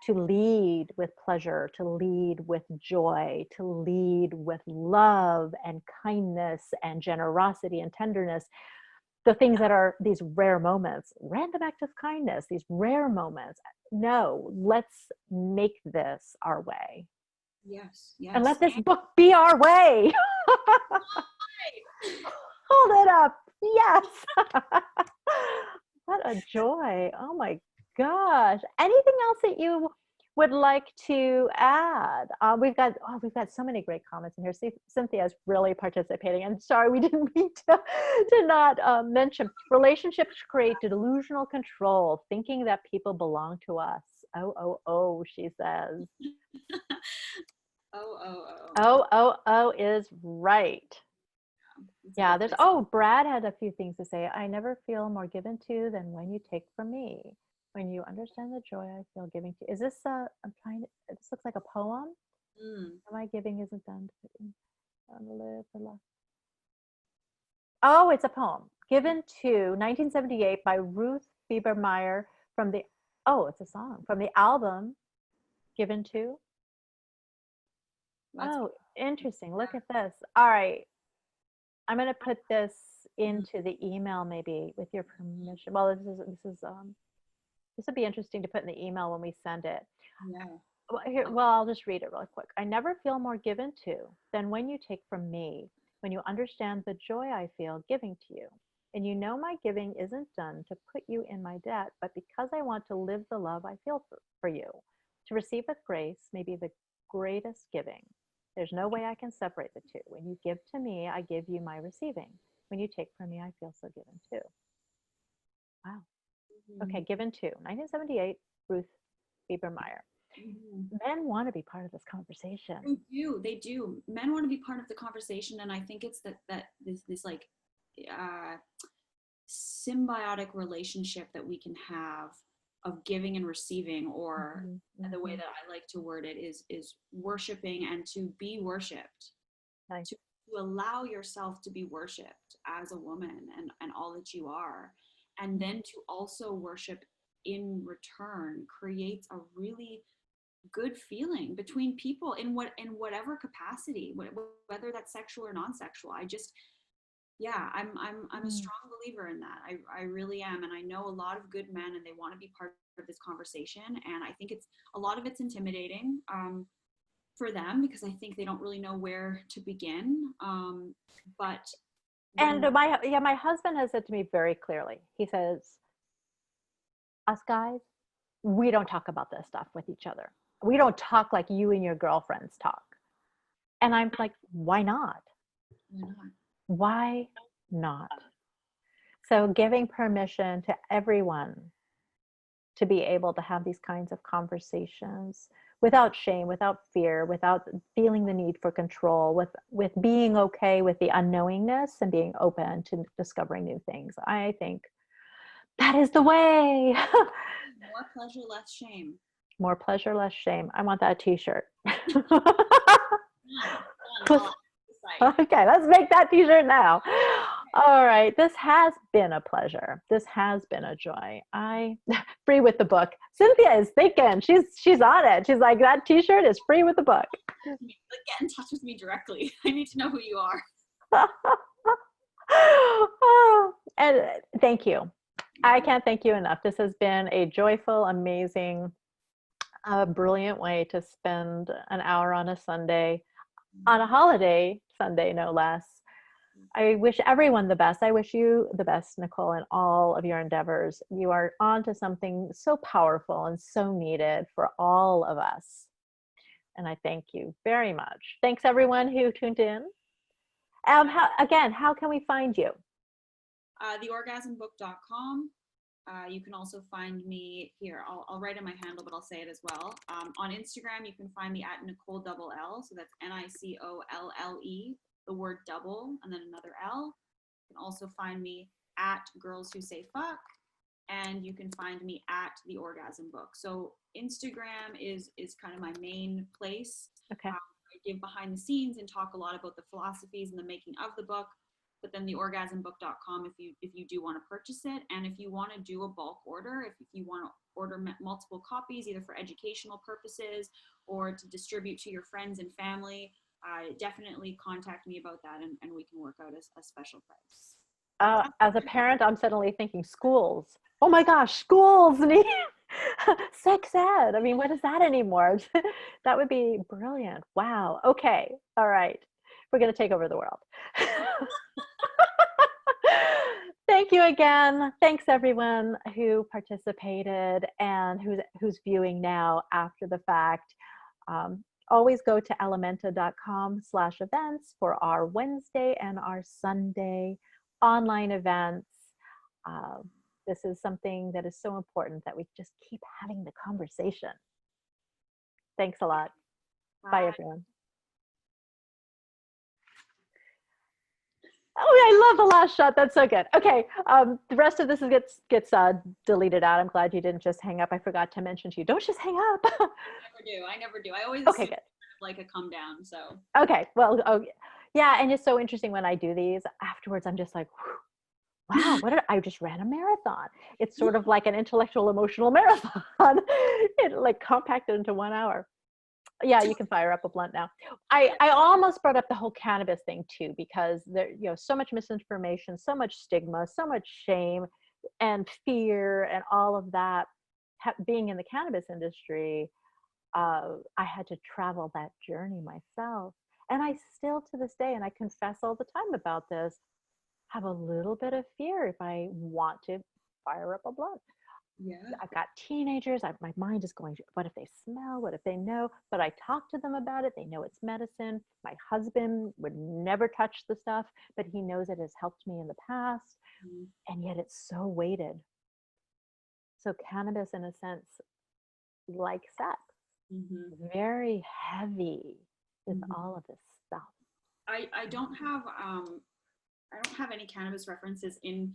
to lead with pleasure, to lead with joy, to lead with love and kindness and generosity and tenderness. The things that are these rare moments, random act of kindness, these rare moments. No, let's make this our way. Yes. And let this book be our way. Hold it up. Yes. What a joy. Oh my gosh. Anything else that you would like to add? We've got so many great comments in here. See, Cynthia is really participating. And sorry, we didn't mean to not mention relationships create delusional control, thinking that people belong to us. Oh, she says. Oh is right. Yeah, Brad had a few things to say. I never feel more given to than when you take from me. When you understand the joy I feel giving to you. Is this this looks like a poem? My giving isn't done. Oh, it's a poem. Given to 1978 by Ruth Biebermeyer it's a song from the album Given to. Oh, interesting. Look at this. All right. I'm going to put this into the email, maybe with your permission. Well, this would be interesting to put in the email when we send it. Yeah. I'll just read it really quick. I never feel more given to than when you take from me, when you understand the joy I feel giving to you. And you know my giving isn't done to put you in my debt, but because I want to live the love I feel for you. To receive with grace may be the greatest giving. There's no way I can separate the two. When you give to me, I give you my receiving. When you take from me, I feel so given too. Wow. Okay, Given to 1978, Ruth Biebermeyer. Men want to be part of this conversation. They do. Men want to be part of the conversation, and I think it's that this like symbiotic relationship that we can have of giving and receiving, or the way that I like to word it is worshiping and to be worshipped. Nice. To allow yourself to be worshipped as a woman and all that you are, and then to also worship in return creates a really good feeling between people in whatever capacity, whether that's sexual or non-sexual. I'm a strong believer in that. I really am. And I know a lot of good men and they want to be part of this conversation. And I think a lot of it's intimidating for them because I think they don't really know where to begin. My husband has said to me very clearly, he says, us guys, we don't talk about this stuff with each other. We don't talk like you and your girlfriends talk. And I'm like, why not? Why not? So giving permission to everyone to be able to have these kinds of conversations without shame, without fear, without feeling the need for control, with being okay with the unknowingness and being open to discovering new things. I think that is the way. More pleasure, less shame. More pleasure, less shame. I want that t-shirt. Okay, let's make that t-shirt now. All right, this has been a pleasure. This has been a joy. Free with the book. Cynthia is thinking. She's on it. She's like, that t-shirt is free with the book. Get in touch with me directly. I need to know who you are. And thank you. I can't thank you enough. This has been a joyful, amazing, brilliant way to spend an hour on a Sunday, on a holiday Sunday, no less. I wish everyone the best. I wish you the best, Nicolle, in all of your endeavors. You are onto something so powerful and so needed for all of us. And I thank you very much. Thanks everyone who tuned in. How can we find you? Theorgasmbook.com. You can also find me here. I'll write in my handle, but I'll say it as well. On Instagram, you can find me at Nicolle double L. So that's Nicolle, the word double, and then another L. You can also find me at Girls Who Say Fuck, and you can find me at the Orgasm Book. So Instagram is kind of my main place. Okay. I give behind the scenes and talk a lot about the philosophies and the making of the book. But then the orgasmbook.com if you do want to purchase it, and if you want to do a bulk order, if you want to order multiple copies, either for educational purposes or to distribute to your friends and family, definitely contact me about that, and we can work out a special price. As a parent, I'm suddenly thinking schools. Oh my gosh, schools need sex ed. I mean, what is that anymore? That would be brilliant. Wow. Okay. All right. We're going to take over the world. Thank you again. Thanks everyone who participated and who's viewing now after the fact. Always go to ellementa.com/events for our Wednesday and our Sunday online events. This is something that is so important that we just keep having the conversation. Thanks a lot. Bye everyone. Oh, I love the last shot. That's so good. Okay, the rest of this gets deleted out. I'm glad you didn't just hang up. I forgot to mention to you, don't just hang up. I never do. I always okay, good. Like a come down. So okay, well, yeah, and it's so interesting when I do these. Afterwards, I'm just like, wow, I just ran a marathon. It's sort of like an intellectual, emotional marathon. It like compacted into 1 hour. Yeah, you can fire up a blunt now. I almost brought up the whole cannabis thing too, because there, so much misinformation, so much stigma, so much shame and fear and all of that. Being in the cannabis industry, I had to travel that journey myself. And I still to this day, and I confess all the time about this, have a little bit of fear if I want to fire up a blunt. Yeah. I've got teenagers. My mind is going, what if they smell? What if they know? But I talk to them about it. They know it's medicine. My husband would never touch the stuff, but he knows it has helped me in the past. Mm-hmm. And yet it's so weighted. So cannabis, in a sense, like sex, mm-hmm. very heavy with mm-hmm. all of this stuff. I don't have any cannabis references in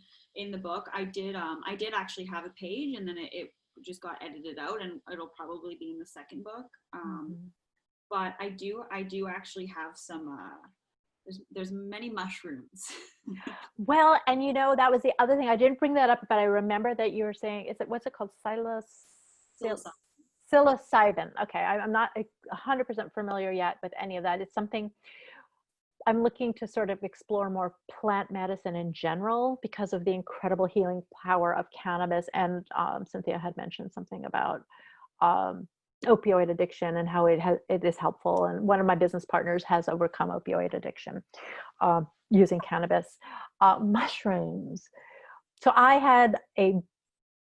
the book. I did actually have a page, and then it just got edited out, and it'll probably be in the second book. Mm-hmm. But I do actually have some. There's many mushrooms. Well, and that was the other thing. I didn't bring that up, but I remember that you were saying, what's it called? Psilocybin. Okay, I'm not 100% familiar yet with any of that. It's something I'm looking to sort of explore more plant medicine in general because of the incredible healing power of cannabis. And Cynthia had mentioned something about opioid addiction and how it is helpful. And one of my business partners has overcome opioid addiction using cannabis. Mushrooms. So I had a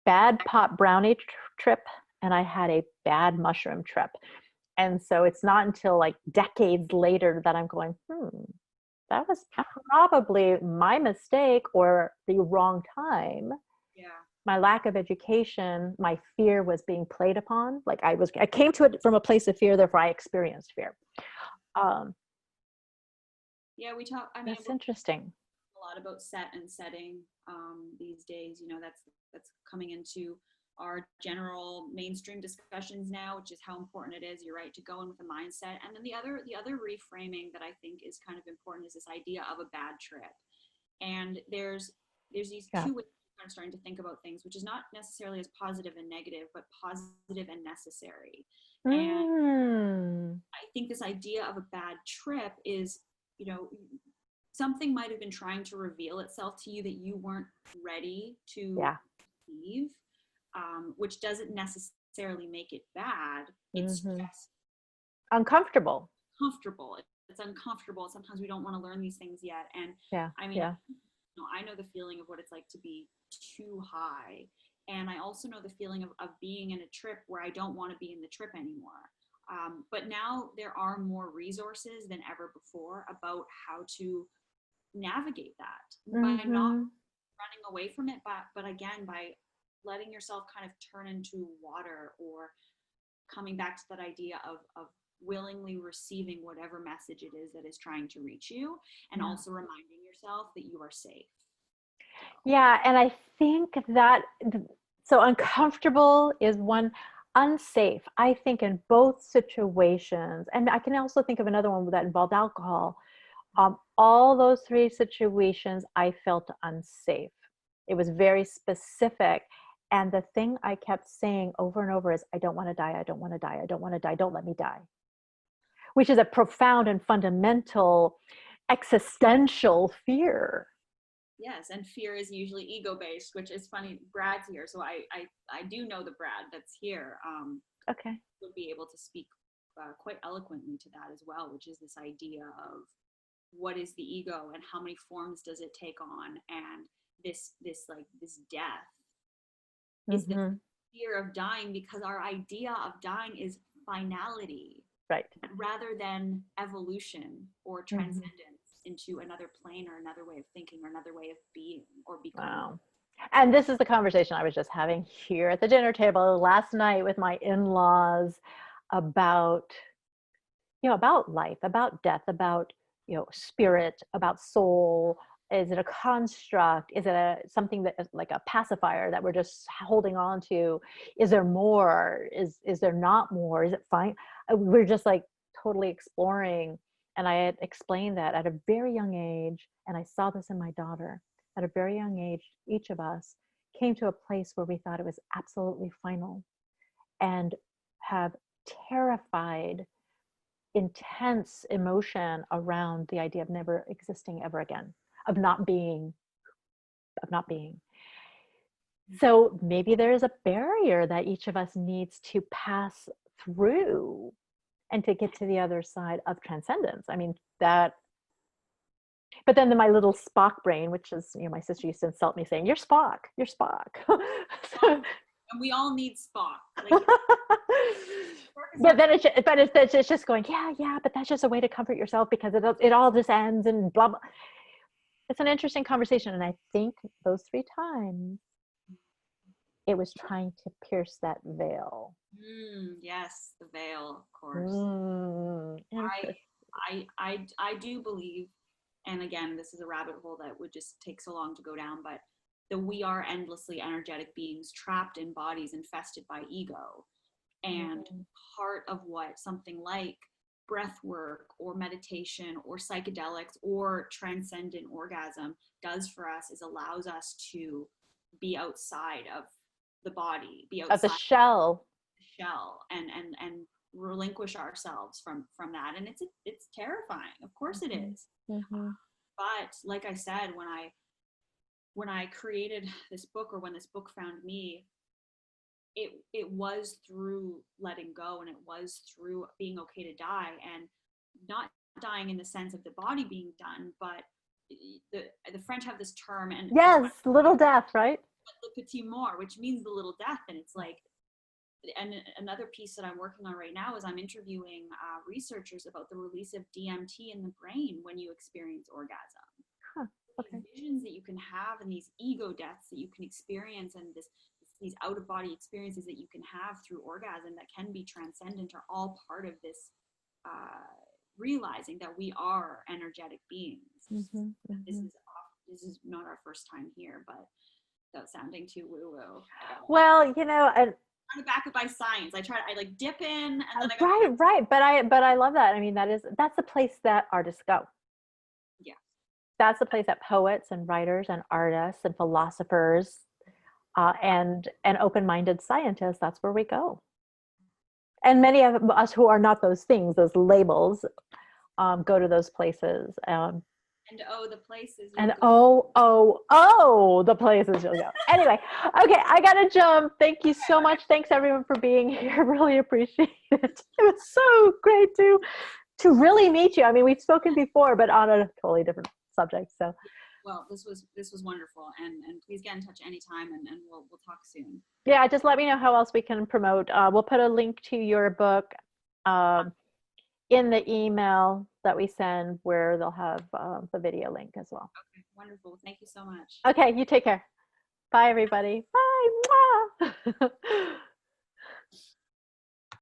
bad pot brownie trip, and I had a bad mushroom trip. And so it's not until like decades later that I'm going, that was probably my mistake or the wrong time. Yeah. My lack of education, my fear was being played upon. Like I came to it from a place of fear, therefore I experienced fear. Yeah, we talk. That's interesting. A lot about set and setting these days. That's coming into our general mainstream discussions now, which is how important it is, you're right, to go in with a mindset. And then the other reframing that I think is kind of important is this idea of a bad trip. And there's these two ways I'm starting to think about things, which is not necessarily as positive and negative, but positive and necessary. And I think this idea of a bad trip is, something might have been trying to reveal itself to you that you weren't ready to receive. Which doesn't necessarily make it bad. It's just uncomfortable. Comfortable. it's uncomfortable. Sometimes we don't want to learn these things yet. And Yeah. I mean, Yeah. I know the feeling of what it's like to be too high. And I also know the feeling of being in a trip where I don't want to be in the trip anymore. But now there are more resources than ever before about how to navigate that by not running away from it, but again, by letting yourself kind of turn into water, or coming back to that idea of willingly receiving whatever message it is that is trying to reach you, and also reminding yourself that you are safe. Yeah, and I think that, so uncomfortable is one, unsafe, I think in both situations, and I can also think of another one that involved alcohol. All those three situations, I felt unsafe. It was very specific. And the thing I kept saying over and over is, I don't want to die. I don't want to die. I don't want to die. Don't let me die. Which is a profound and fundamental existential fear. Yes, and fear is usually ego-based, which is funny. Brad's here, so I do know the Brad that's here. Okay. Would be able to speak quite eloquently to that as well, which is this idea of what is the ego and how many forms does it take on, and this death is the fear of dying, because our idea of dying is finality, right, rather than evolution or transcendence into another plane or another way of thinking or another way of being or becoming. Wow. And this is the conversation I was just having here at the dinner table last night with my in-laws about, about life, about death, about, spirit, about soul. Is it a construct? Is it something that is like a pacifier that we're just holding on to? Is there more? Is there not more? Is it fine? We're just like totally exploring. And I had explained that at a very young age, and I saw this in my daughter. At a very young age, each of us came to a place where we thought it was absolutely final, and have terrified, intense emotion around the idea of never existing ever again, of not being. So maybe there's a barrier that each of us needs to pass through and to get to the other side of transcendence. I mean, that, but then my little Spock brain, which is, my sister used to insult me saying, you're Spock. And we all need Spock. Like, but then it's just going, yeah, but that's just a way to comfort yourself, because it all just ends and blah, blah. It's an interesting conversation. And I think those 3 times it was trying to pierce that veil. Yes, the veil, of course. I do believe, and again, this is a rabbit hole that would just take so long to go down, but that we are endlessly energetic beings trapped in bodies infested by ego. And part of what something like breath work or meditation or psychedelics or transcendent orgasm does for us is allows us to be outside of the body, be outside of the shell, and relinquish ourselves from that. And it's terrifying. Of course it is. But like I said, when I created this book, or when this book found me, it was through letting go, and it was through being okay to die, and not dying in the sense of the body being done, but the French have this term, and yes, little death, right? Le petit mort, which means the little death. And it's like, and another piece that I'm working on right now is I'm interviewing researchers about the release of DMT in the brain when you experience orgasm. Okay. These visions that you can have, and these ego deaths that you can experience, and these out-of-body experiences that you can have through orgasm that can be transcendent, are all part of this realizing that we are energetic beings. This is not our first time here, but without sounding too woo-woo. Well, I'm trying to back it by science. I like dip in, and then right. But I love that. I mean, that's the place that artists go. Yeah. That's the place that poets and writers and artists and philosophers and open-minded scientists, that's where we go. And many of us who are not those things, those labels, go to those places. And the places. And the places you'll go. Anyway, okay, I gotta jump. Thank you so much. Thanks everyone for being here. Really appreciate it. It was so great to to really meet you. I mean, we've spoken before, but on a totally different subject. So, well, this was wonderful, and please get in touch anytime, and we'll talk soon. yeah, just let me know how else we can promote. We'll put a link to your book in the email that we send, where they'll have the video link as well. Okay, wonderful. Thank you so much. Okay, you take care. Bye, everybody. Bye. Mwah.